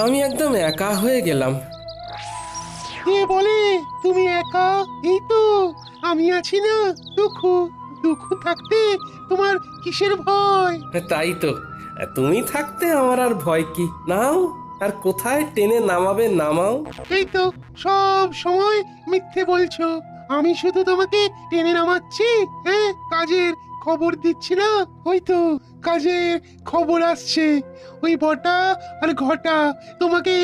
আমি একদম একা হয়ে গেলাম। কে বলে তুমি একা? এই তো আমি আছি না। দুঃখ দুঃখ থাকতে তোমার কিসের ভয়? তাই তো, তুমি থাকতে আমার আর ভয় কি? নাও, আর কোথায় টেনে নামাবে নামাও। এই তো সব সময় মিথ্যে বলছো। আমি শুধু তোমাকে টেনে নামাচ্ছি। হ্যাঁ, কাজের খবর দিচ্ছি না। ওই তো কাজের খবর আসছে। ওই বটা আর ঘটা তোমাকে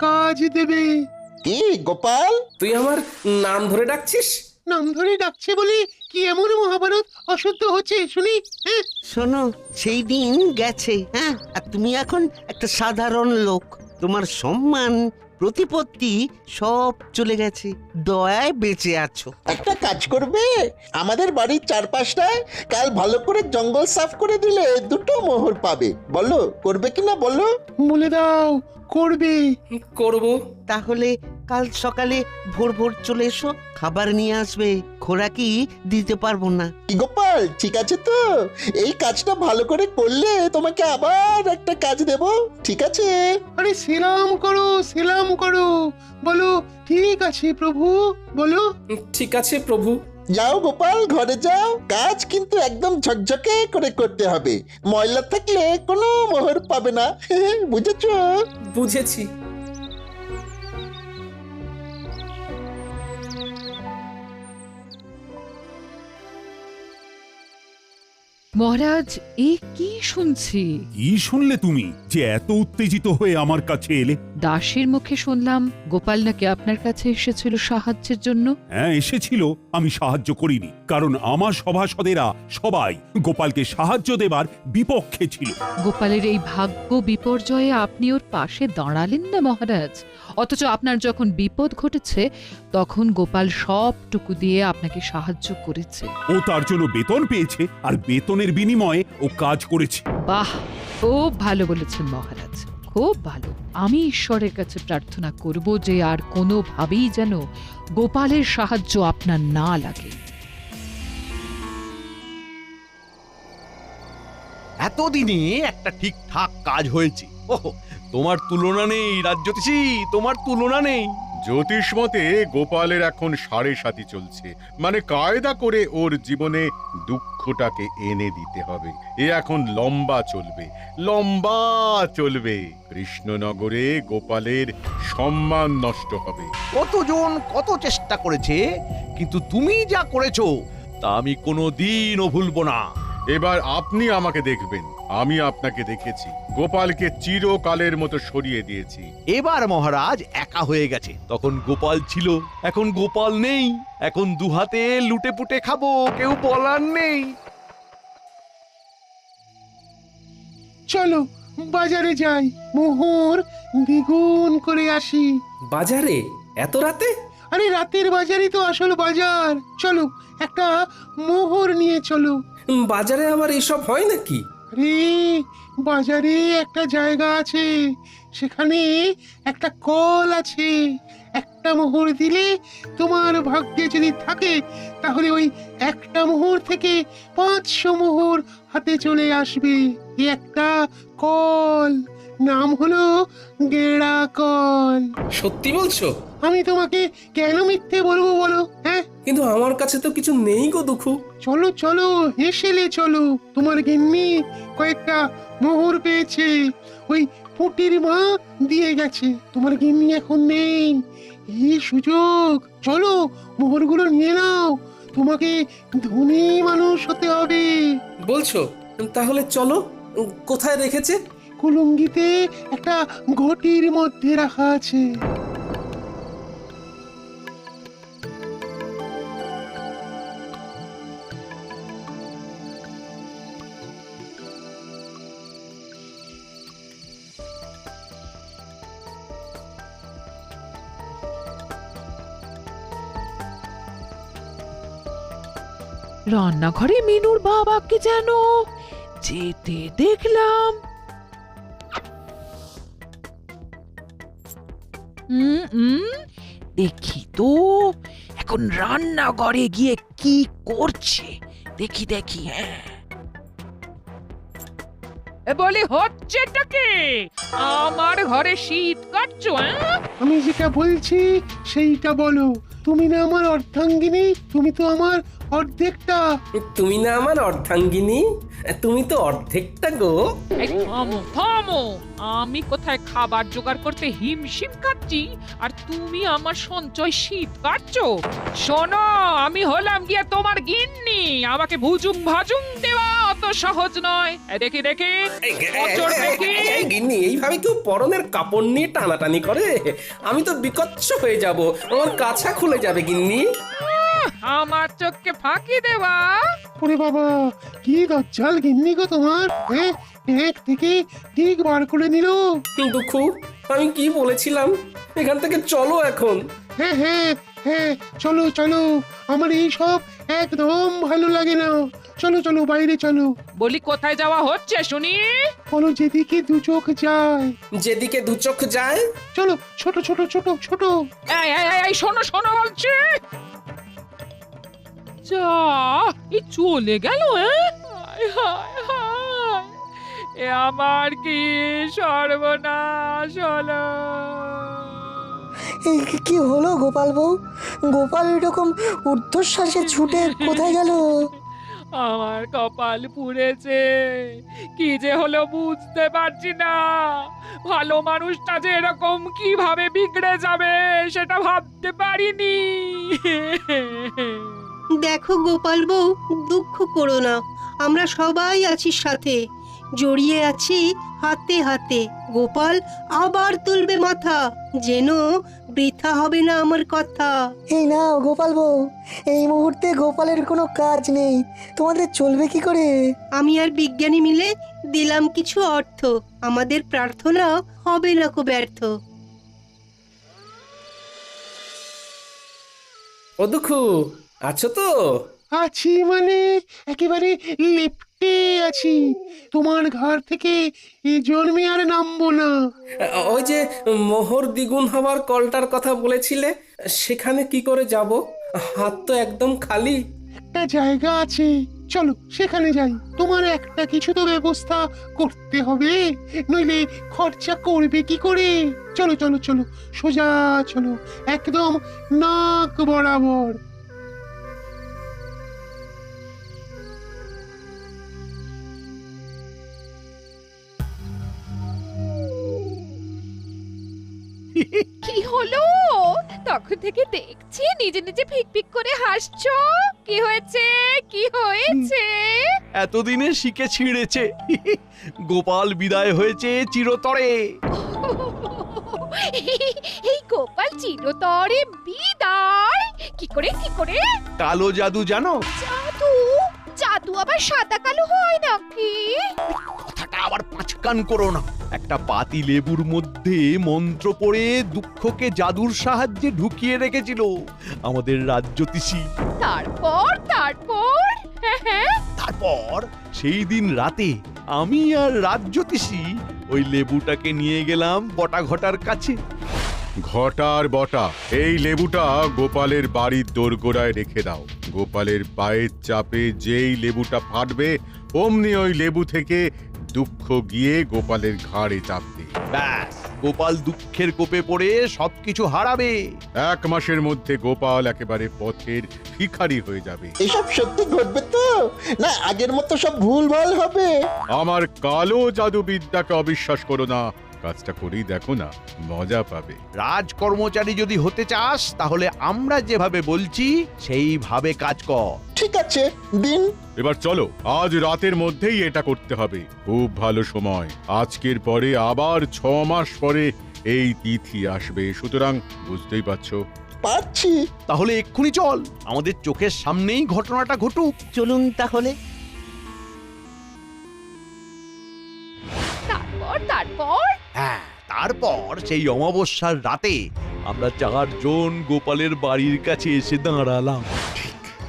কাজ দেবে। কি গোপাল? তুই আমার নাম ধরে ডাকছিস? নাম ধরে ডাকছে বলে কি এমন মহাভারত অশুদ্ধ হচ্ছে শুনি? হ্যাঁ, শোনো, সেই দিন গেছে। হ্যাঁ, আর তুমি এখন একটা সাধারণ লোক। তোমার সম্মান প্রতিপত্তি সব চলে গেছে, দয়ায় বেঁচে আছো। একটা কাজ করবে, আমাদের বাড়ির চারপাশটায় কাল ভালো করে জঙ্গল সাফ করে দিলে দুটো মোহর পাবে। বলো করবে কিনা বলো? বলে দাও করবে। করব। তাহলে কাল সকালে ভোর ভোর চলে এসো, খাবার নিয়ে আসবে। খোরাকি দিতে পারবো না। কি গোপাল, ঠিক আছে তো? এই কাজটা ভালো করে করলে তোমাকে আবার একটা কাজ দেব, ঠিক আছে? আরে সেলাম করো, সেলাম করো। বলো ঠিক আছে প্রভু, বলো। ঠিক আছে প্রভু। যাও গোপাল, ঘরে যাও। কাজ কিন্তু একদম ঝকঝকে করে করতে হবে। ময়লা থাকলে কোনো মোহর পাবে না। বুঝেছো? বুঝেছি। মহারাজ, এ কি শুনছি? কি শুনলে তুমি যে এত উত্তেজিত হয়ে আমার কাছে এলে? দাসের মুখে শুনলাম গোপাল নাকি আপনার কাছে এসেছিল সাহায্যের জন্য। হ্যাঁ, এসেছিল। আমি সাহায্য করিনি, কারণ আমার সভাসদেরা সবাই গোপালকে সাহায্য দেবার বিপক্ষে ছিল। গোপালের এই ভাগ্য বিপর্যয়ে আপনি ওর পাশে দাঁড়ালেন না মহারাজ। অথচ আপনার যখন বিপদ ঘটেছে তখন গোপাল সবটুকু দিয়ে আপনাকে সাহায্য করেছে। ও তার জন্য বেতন পেয়েছে, আর বেতনের বিনিময়ে ও কাজ করেছে। বাহ, খুব ভালো বলেছেন মহারাজ, খুব ভালো। আমি ঈশ্বরের কাছে প্রার্থনা করব যে আর কোনোভাবেই যেন গোপালের সাহায্য আপনার না লাগে। এতদিনে একটা ঠিকঠাক কাজ হয়েছে। ওহো, তোমার তুলনা নেই রাজ্যতীষী, তোমার তুলনা নেই। জ্যোতিষ মতে গোপালের এখন 7.5 চলছে, মানে কায়দা করে ওর জীবনে দুঃখটাকে এনে দিতে হবে। এ এখন লম্বা চলবে, লম্বা চলবে। কৃষ্ণনগরে গোপালের সম্মান নষ্ট হবে। কতজন কত চেষ্টা করেছে, কিন্তু তুমি যা করেছো তা আমি কোনোদিনও ভুলবো না। এবার আপনি আমাকে দেখবেন, আমি আপনাকে দেখেছি। গোপালকে চিরকালের মতো সরিয়ে দিয়েছি। এবার মহারাজ একা হয়ে গেছে। তখন গোপাল ছিল, এখন গোপাল নেই। এখন দুহাতে লুটে পুটে খাবো, কেউ বলার নেই। চলো বাজারে যাই, মোহর দ্বিগুণ করে আসি। বাজারে এত রাতে? আরে রাতের বাজারই তো আসল বাজার। চলো একটা মোহর নিয়ে চলো। বাজারে আবার এসব হয় নাকি? আরে বাজারে একটা জায়গা আছে, সেখানে একটা কল আছে। একটা মোহর দিলে তোমার ভাগ্যে যদি থাকে তাহলে ওই একটা মোহর থেকে 500 মোহর হাতে চলে আসবে। এই একটা কল, নাম হলো গেড়া কল। সত্যি বলছো? আমি তোমাকে কেন মিথ্যে বলবো বলো? হ্যাঁ, কিন্তু আমার কাছে তো কিছু নেই গো দুঃখু। চলো চলো হেসেলে চলো। তোমার গিন্নি কয়েকটা মোহর পেয়েছে, ওই পুটির মা দিয়ে গেছে। তোমার গিন্নি এখন নেই, এই সুযোগ। চলো মোহরগুলো নিয়ে নাও, তোমাকে ধনী মানুষ হতে হবে। বলছো? তাহলে চলো। কোথায় রেখেছে? কুলুঙ্গিতে একটা ঘটির মধ্যে রাখা আছে। রান্নাঘরে মিনুর বাবাকে যেন যেতে দেখলাম। দেখি তো এখন রান্নাঘরে গিয়ে কি করছে। দেখি দেখি। হ্যাঁ, বলি হচ্ছেটা কি? আমার ঘরে শীত কাটছো? আমি যেটা বলছি সেইটা বলো। তুমি না আমার অর্ধাঙ্গিনী, তুমি তো আমার অর্ধেকটা। তুমি না আমার অর্ধাঙ্গিনী, তুমি তো অর্ধেকটা গো। এই থামো থামো, আমি কোথায় খাবার জোগাড় করতে হিমশিম খাচ্ছি আর তুমি আমার সঞ্চয় শীত কাটছো? শোনো, আমি হলাম গিয়া তোমার গিন্নি, আমাকে ভুজুং ভাজুং দেওয়া অত সহজ নয়। দেখি দেখি অচর দেখি। গিন্নি, এইভাবে কেউ পরনের কাপড় নিয়ে টানাটানি করে? আমি তো বিকচ্ছ হয়ে যাব, আমার কাছা খুলে যাবে গিন্নি। আমার চোখকে ফাঁকি দেওয়া? ওরে বাবা, কি দজ্জাল গিন্নি গো তোমার! হ্যাঁ, এক থেকে ঠিক বার করে নিল। দুঃখু, আমি কি বলেছিলাম? এখান থেকে চলো এখন। হ্যাঁ হ্যাঁ হ্যাঁ, চলো চলো, আমার এই সব একদম ভালো লাগে না। চলো চলো, বাইরে চলো। বলি কোথায় যাওয়া হচ্ছে শুনি? বলো যেদিকে দু চোখ যায়। যেদিকে দু চোখ যায়। চলো, ছোট ছোট ছোট ছোট। এই এই এই, এই শোনো শোনো বলছি। যা, এই চলে গেল। হায় হায় হায়, এ আমার কি সর্বনাশ হলো! এই কি হলো গোপাল বউ? গোপাল এরকম ঊর্ধ্বশ্বাসে ছুটে কোথায় গেল? আমার কপাল পুড়েছে, কি যে হলো বুঝতে পারছি না। ভালো মানুষটা যে এরকম কিভাবে বিগড়ে যাবে সেটা ভাবতে পারিনি। দেখো গোপাল বউ, দুঃখ করো না, আমরা সবাই আছি সাথে, জড়িয়ে আছি হাতে হাতে। গোপাল আবার তুলবে মাথা, যেন বৃথা হবে না আমার কথা। এই নাও গোপাল বউ, এই মুহূর্তে গোপালের কোনো কাজ নেই, তোমাদের চলবে কি করে? আমি আর বিজ্ঞানী মিলে দিলাম কিছু অর্থ, আমাদের প্রার্থনা হবে না কো ব্যর্থ। ও দুঃখু, আছো তো? আছি মানে একেবারে লেপ্টে আছি। তোমার ঘর থেকে এ জন্মে আর নামবো না। ওই যে মোহর দ্বিগুণ হবার কলটার কথা বলেছিলে, সেখানে কি করে যাব? হাত তো একদম খালি। একটা জায়গা আছে, চলো সেখানে যাই। তোমার একটা কিছু তো ব্যবস্থা করতে হবে, নইলে খরচা করবে কি করে? চলো চলো চলো, সোজা চলো, একদম নাক বরাবর। কি হলো? তখন থেকে দেখছি নিজে নিজে ফিক ফিক করে হাসছো। কি হয়েছে? কি হয়েছে? এতদিনে শিখে ছিঁড়েছে। গোপাল বিদায় হয়েছে চিরতরে। এই গোপাল চিরতরে বিদায়? কি করে কি করে? কালো জাদু জানো? জাদু? জাদু আবার সাদা কালো হয় নাকি? কথাটা আবার পাঁচকান করো না। একটা পাতি লেবুর মধ্যে মন্ত্র পড়ে দুঃখকে জাদুর সাহায্যে ঢুকিয়ে রেখেছিল আমাদের রাজ্যতীষী। তারপর তারপর? হ্যাঁ, তারপর সেই দিন রাতে আমি আর রাজ্যতীষী ওই লেবুটাকে নিয়ে গেলাম বটা ঘটার কাছে। ঘটার বটা, এই লেবুটা গোপালের বাড়ির দোরগোড়ায় রেখে দাও। গোপালের পায়ের চাপে যেই লেবুটা ফাটবে, অমনি ওই লেবু থেকে দুঃখ গিয়ে গোপালের ঘাড়ে চাপবে। ব্যাস, গোপাল দুঃখের কোপে পড়ে সবকিছু হারাবে। 1 মাসের মধ্যে গোপাল একেবারে পথের ভিখারি হয়ে যাবে। এসব সত্যি ঘটবে তো, না আগের মতো সব ভুলভাল হবে? আমার কালো জাদুবিদ্যাকে অবিশ্বাস করো না, কাজটা করেই দেখো না, মজা পাবে। রাজকর্মচারী যদি হতে চাস তাহলে আমরা যেভাবে বলছি সেইভাবে কাজ কর। ঠিক আছে, দিন। এবার চলো, আজ রাতের মধ্যেই এটা করতে হবে। খুব ভালো সময়, আজকের পরে আবার 6 মাস পরে এই তিথি আসবে, সুতরাং বুঝতেই পারছো। পারছি। তাহলে এক্ষুনি চল, আমাদের চোখের সামনেই ঘটনাটা ঘটুক। চলুন তাহলে। তারপর তারপর? হ্যাঁ, তারপর সেই অমাবস্যার রাতে আমরা 4 জন গোপালের বাড়ির কাছে এসে দাঁড়ালাম।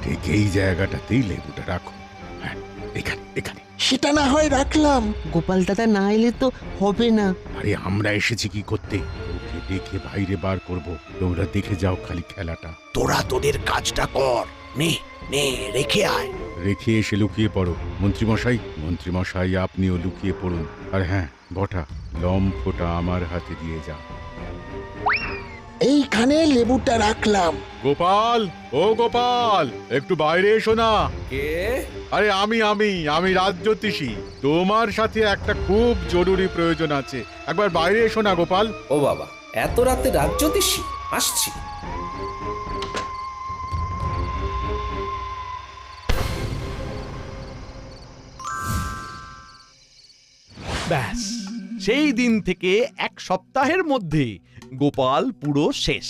ঠিক এই জায়গাটাতেই লেবুটা রাখো। হ্যাঁ, এখানে এখানে। সেটা না হয় রাখলাম। গোপাল দাদা না এলে তো হবে না। আরে আমরা এসেছি কি করতে? ওকে দেখে বাইরে বার করব, তোমরা দেখে যাও খালি খেলাটা। তোরা তোদের কাজটা কর, নে নে রেখে আয়। রেখে এসে লুকিয়ে পড়ো। মন্ত্রীমশাই আপনিও লুকিয়ে পড়ুন। আর হ্যাঁ বটা, লম্ফটা আমার হাতে দিয়ে যা। এইখানে লেবুটা রাখলাম। গোপাল, ও গোপাল, একটু বাইরে এসো না। কে? আরে আমি রাজ্যোতিষী। তোমার সাথে একটা খুব জরুরি প্রয়োজন আছে। একবার বাইরে এসো না গোপাল। ও বাবা, এত রাতে রাজ্যোতিষী? আসছি। ব্যাস, সেই দিন থেকে এক সপ্তাহের মধ্যে গোপাল পুরো শেষ।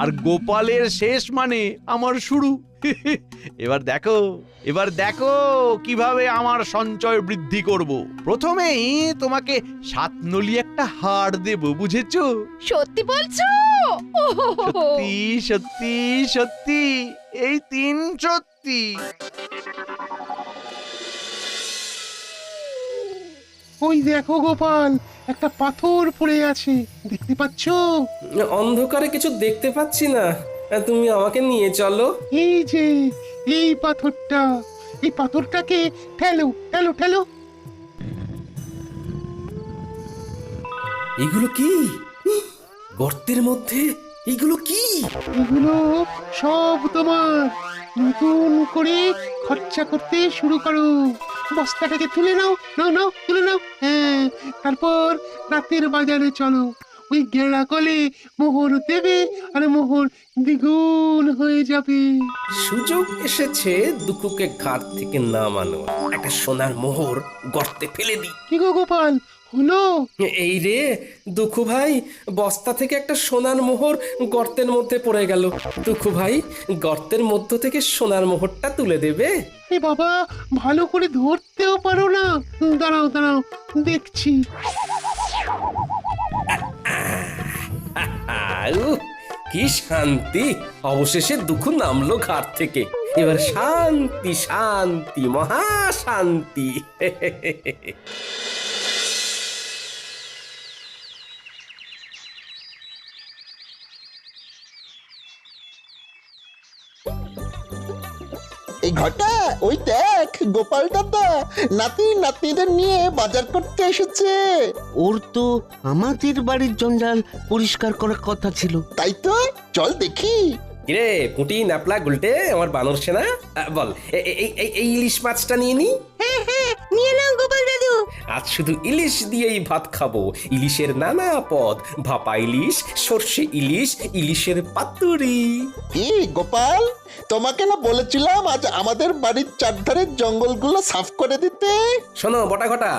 আর গোপালের শেষ মানে আমার শুরু। এবার দেখো কিভাবে আমার সঞ্চয় বৃদ্ধি করব। প্রথমেই তোমাকে 7 নলি একটা হার দেব, বুঝেছো? সত্যি বলছো? সত্যি সত্যি সত্যি, এই 3 সত্যি। ওই দেখো গোপাল, একটা পাথর পড়ে আছে, দেখতে পাচ্ছো? অন্ধকারে কিছু দেখতে পাচ্ছি না, তুমি আমাকে নিয়ে চলো। এই যে এই পাথরটা, এই পাথরটাকে ঠেলো ঠেলো ঠেলো। এগুলো কি? গর্তের মধ্যে এগুলো কি? এগুলো সব তোমার। নতুন করে খরচা করতে শুরু করো। বস্তাটাকে তুলে নাও, তুলে নাও। হ্যাঁ, তারপর রাতের বাজারে চলো। ওই গেঁড়া কলে মোহর দেবে, আর মোহর দ্বিগুণ হয়ে যাবে। সুযোগ এসেছে দুকুকে ঘাট থেকে নামানো। একটা সোনার মোহর গর্তে ফেলে দিই। কি গো গোপাল, হলো? এই রে দুঃখু ভাই, বস্তা থেকে একটা সোনার মোহর গর্তের মধ্যে পড়ে গেল। দুঃখু ভাই, গর্তের মধ্য থেকে সোনার মোহরটা তুলে দেবে? এ বাবা, ভালো করে ধরতেও পারো না। দাঁড়াও দাঁড়াও, দেখছি। কি শান্তি! অবশেষে দুঃখ নামলো ঘাট থেকে। এবার শান্তি শান্তি, মহা শান্তি। এই ঘটা, ওই দেখ গোপাল দাদা নাতি নাতনিদের নিয়ে বাজার করতে এসেছে। ওর তো আমাদের বাড়ির জঞ্জাল পরিষ্কার করার কথা ছিল। তাই তো, চল দেখি। কিরে পুঁটি, ন্যাপলা, গুলটে, আমার বানর সেনা, বল এই ইলিশ মাছটা নিয়ে নি। হ্যাঁ হ্যাঁ, নিয়ে নাও গোপাল দাদু। আজ শুধু ইলিশ দিয়েই ভাত খাবো। ইলিশের নানা পদ, ভাপা ইলিশ, সর্ষে ইলিশ, ইলিশের পাতুরি। কি গোপাল, তোমাকে না বলেছিলাম আজ আমাদের বাড়ির চারধারের জঙ্গলগুলো সাফ করে দিতে? শোনো বটা ঘটা,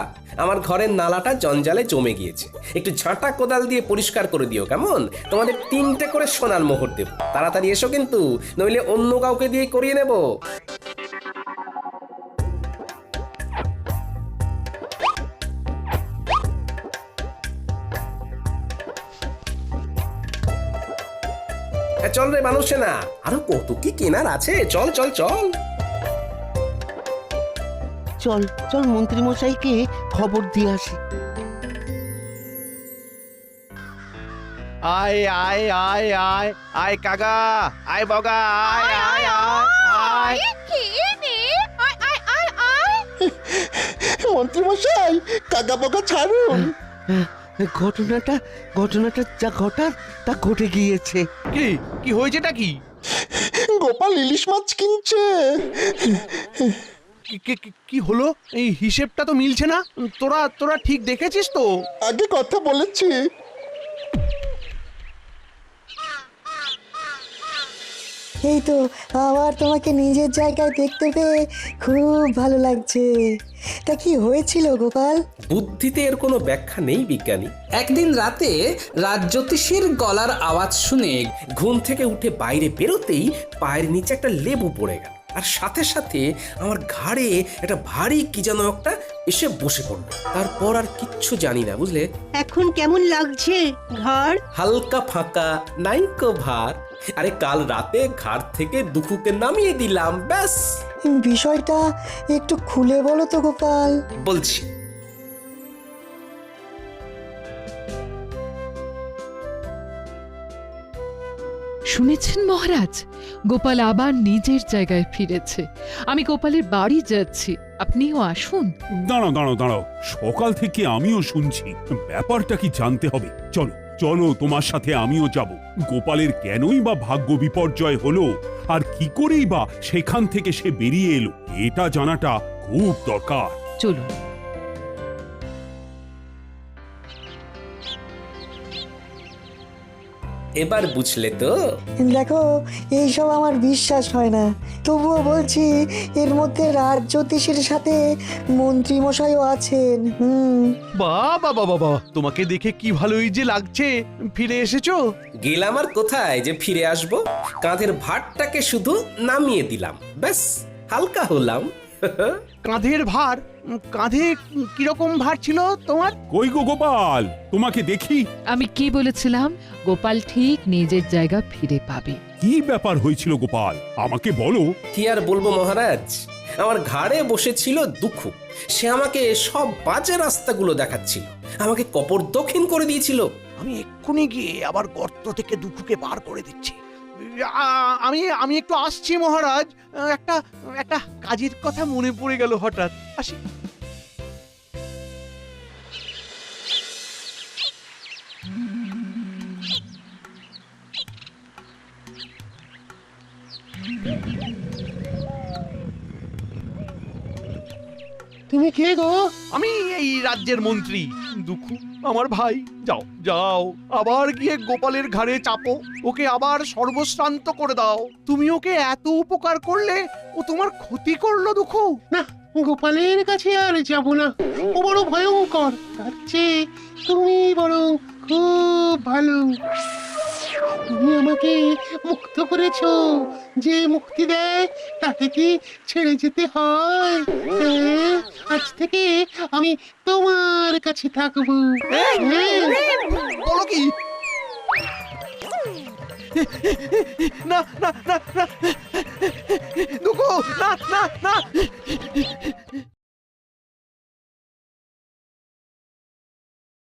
আমার ঘরের নালাটা জঞ্জালে জমে গিয়েছে। একটু ঝাঁটা কোদাল দিয়ে পরিষ্কার করে দিও, কেমন? তোমাদের 3টে করে সোনার মোহর দেব। তাড়াতাড়ি এসো কিন্তু, নইলে অন্য কাউকে দিয়ে করিয়ে নেব। চল রে মানুষ না, আরো কত কি কেনার আছে। চল চল চল চল চল, মন্ত্রী মশাইকে খবর দিয়ে আসি। আয় আয় আয় আয় আয় কাকা, আয় বগা, আয় আয় আয় আয়। কে রে? আয় আয় আয় আয়। মন্ত্রী মশাই, কাকা বকা ছাড়ুন। ঘটনাটা যা ঘটার তা ঘটে গিয়েছে। কি হয়েছেটা কি? গোপাল ইলিশ মাছ কিনছে। কি হলো? এই হিসেবটা তো মিলছে না। তোরা ঠিক দেখেছিস তো? আগে কথা বলেছি। এই তো, আবার তোমাকে নিজের জায়গায় দেখতে পেয়ে খুব ভালো লাগছে। তা কি হয়েছিল গোপাল? বুদ্ধিতে এর কোনো ব্যাখ্যা নেই বিজ্ঞানী। একদিন রাতে রাজ্যোতিষীর গলার আওয়াজ শুনে ঘুম থেকে উঠে বাইরে বেরোতেই পায়ের নিচে একটা লেবু পড়ে গেল। আর সাথে সাথে আমার ঘাড়ে একটা ভারী কি যেন একটা এসে বসে পড়লো। তারপর আর কিচ্ছু জানি না, বুঝলে? এখন কেমন লাগছে ঘর? হালকা ফাঁকা, নাইকো ভার। আরে কাল রাতে ঘাট থেকে দুঃখুকে নামিয়ে দিলাম, ব্যাস। বিষয়টা একটু খুলে বলো তো গোপাল। বলছি। শুনেছেন মহারাজ, গোপাল আবার নিজের জায়গায় ফিরেছে। আমি গোপালের বাড়ি যাচ্ছি, আপনিও আসুন। দাঁড়াও দাঁড়াও দাঁড়াও, সকাল থেকে আমিও শুনছি, ব্যাপারটা কি জানতে হবে। চলো চলো, তোমার সাথে আমিও যাব। গোপালের কেনই বা ভাগ্য বিপর্যয় হলো, আর কি করেই বা সেখান থেকে সে বেরিয়ে এলো, এটা জানাটা খুব দরকার। চলুন। এবার বুঝলে তো? দেখো, এইসব আমার বিশ্বাস হয় না, তবুও বলছি এর মধ্যে রাজজ্যোতিষীর সাথে মন্ত্রী মশাইও আছেন। বাবা বাবা বাবা, তোমাকে দেখে কি ভালোই যে লাগছে, ফিরে এসেছো। গেলাম আর কোথায় যে ফিরে আসবো, কাঁধের ভারটাকে শুধু নামিয়ে দিলাম, ব্যাস হালকা হলাম। কাঁধের ভার? কাঁধে কিরকম ভার ছিল তোমার? কই গো গোপাল, তোমাকে দেখি। আমি কি বলেছিলাম? গোপাল ঠিক নিজের জায়গা ফিরে পাবে। কি ব্যাপার হয়েছিল গোপাল, আমাকে বলো। কি আর বলবো মহারাজ, আমার ঘাড়ে বসেছিল দুঃখ। সে আমাকে সব বাজে রাস্তাগুলো দেখাচ্ছিল, আমাকে কপরদক্ষিণ করে দিয়েছিল। আমি এক্ষুনি গিয়ে আবার গর্ত থেকে দুঃখকে বার করে দিচ্ছি। আমি একটু আসছি মহারাজ, একটা কাজের কথা মনে পড়ে গেল হঠাৎ, আসি। তুমি কে গো? আমি এই রাজ্যের মন্ত্রী দুঃখু, আমার ভাই। যাও যাও, আবার গিয়ে গোপালের ঘাড়ে চাপো, ওকে আবার সর্বশ্রান্ত করে দাও। তুমি ওকে এত উপকার করলে, ও তোমার ক্ষতি করলো দুঃখু। না, গোপালের কাছে আর যাব না, ও বড় ভয়ঙ্কর। তার চেয়ে তুমি বরং খুব ভালো। তুমি আমাকে মুক্ত করেছো, যে মুক্তি দেয় তাকে কি ছেড়ে যেতে হয়? হ্যাঁ, আজ থেকে আমি তোমার কাছে থাকবো। হ্যাঁ। বলো কি? না না না না দুঃখু, না না না